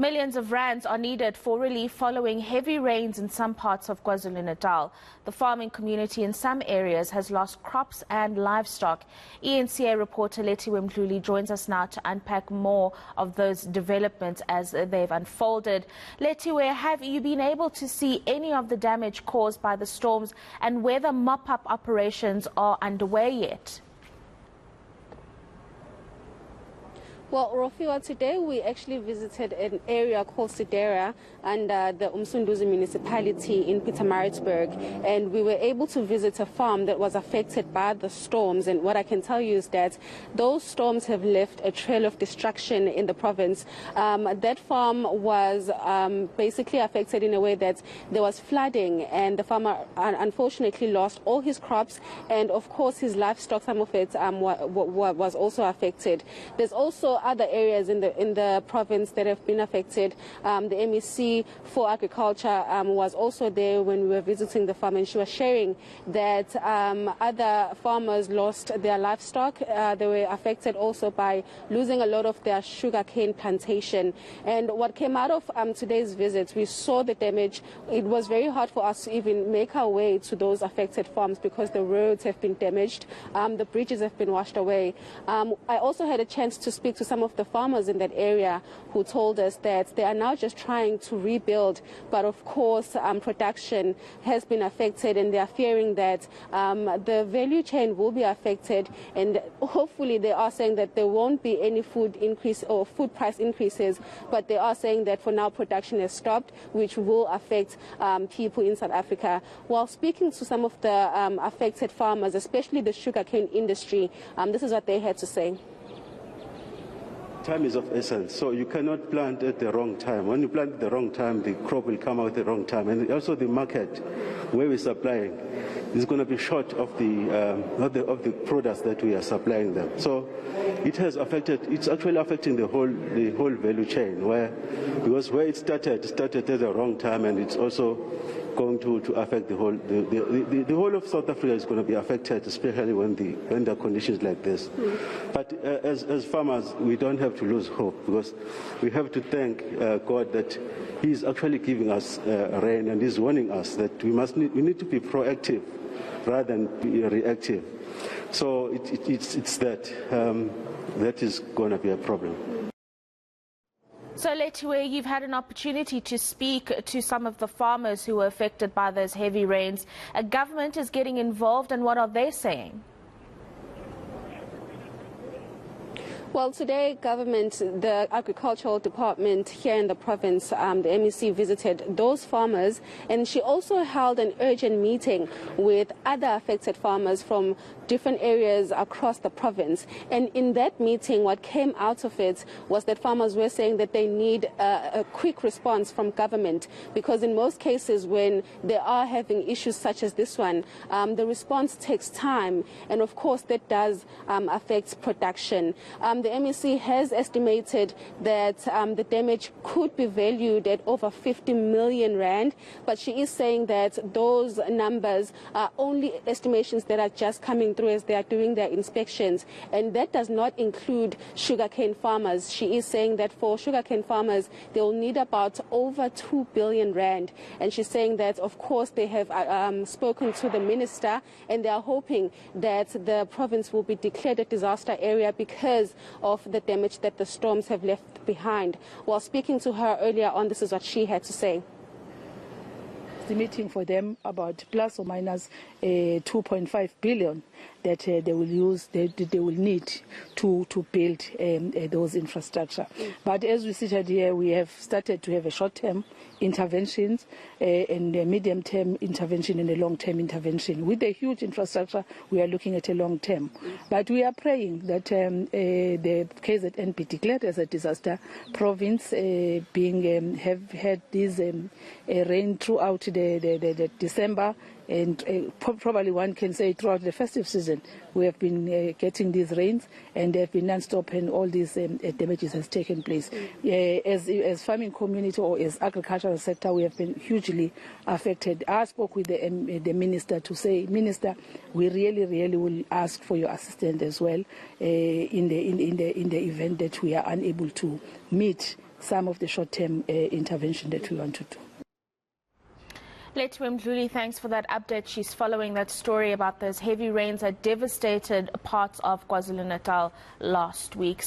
Millions of rands are needed for relief following heavy rains in some parts of KwaZulu-Natal. The farming community in some areas has lost crops and livestock. eNCA reporter Lethiwe Mdluli joins us now to unpack more of those developments as they've unfolded. Lethiwe, have you been able to see any of the damage caused by the storms and whether mop-up operations are underway yet? Well, Rofiwa, today we actually visited an area called Sidera under the Umsunduzi municipality in Pietermaritzburg, and we were able to visit a farm that was affected by the storms. And what I can tell you is that those storms have left a trail of destruction in the province. That farm was basically affected in a way that there was flooding, and the farmer unfortunately lost all his crops, and of course his livestock, some of it was also affected. There's also other areas in the province that have been affected. The MEC for Agriculture was also there when we were visiting the farm, and she was sharing that other farmers lost their livestock. They were affected also by losing a lot of their sugarcane plantation. And what came out of today's visit, we saw the damage. It was very hard for us to even make our way to those affected farms because the roads have been damaged, the bridges have been washed away. I also had a chance to speak to some of the farmers in that area who told us that they are now just trying to rebuild, but of course production has been affected, and they are fearing that the value chain will be affected, and hopefully they are saying that there won't be any food increase or food price increases, but they are saying that for now production has stopped, which will affect people in South Africa. While speaking to some of the affected farmers, especially the sugarcane industry, this is what they had to say. Time is of essence, so you cannot plant at the wrong time. When you plant at the wrong time, the crop will come out at the wrong time, and also the market where we're supplying is going to be short of the products that we are supplying them. So it has affected. It's actually affecting the whole value chain, because where it started at the wrong time, and it's also going to affect the whole of South Africa is going to be affected, especially when there are conditions like this. But as farmers, we don't have to lose hope, because we have to thank God that He's actually giving us rain, and He's warning us that we need to be proactive rather than be reactive. So it's that is going to be a problem. So, Lethiwe, you've had an opportunity to speak to some of the farmers who were affected by those heavy rains. A government is getting involved, and what are they saying? Well, today, government, the agricultural department here in the province, the MEC visited those farmers, and she also held an urgent meeting with other affected farmers from different areas across the province. And in that meeting, what came out of it was that farmers were saying that they need a quick response from government, because in most cases when they are having issues such as this one, the response takes time, and of course that does affect production. The MEC has estimated that the damage could be valued at over 50 million rand, but she is saying that those numbers are only estimations that are just coming through as they are doing their inspections, and that does not include sugarcane farmers. She is saying that for sugarcane farmers, they will need about over 2 billion rand, and she's saying that of course they have spoken to the minister, and they are hoping that the province will be declared a disaster area because of the damage that the storms have left behind. While speaking to her earlier on, this is what she had to say. Estimating for them about plus or minus 2.5 billion that they will use, they will need to build those infrastructure. But as we sit here, we have started to have a short-term interventions and a medium-term intervention and a long-term intervention. With the huge infrastructure, we are looking at a long-term. But we are praying that the KZN be declared as a disaster province, being have had this rain throughout the December, and probably one can say throughout the festive season we have been getting these rains, and they have been non-stop, and all these damages has taken place. As farming community or as agricultural sector, we have been hugely affected. I spoke with the minister to say, Minister, we really will ask for your assistance as well in the event that we are unable to meet some of the short-term intervention that we want to do. Lethiwe Mdluli, thanks for that update. She's following that story about those heavy rains that devastated parts of KwaZulu-Natal last week.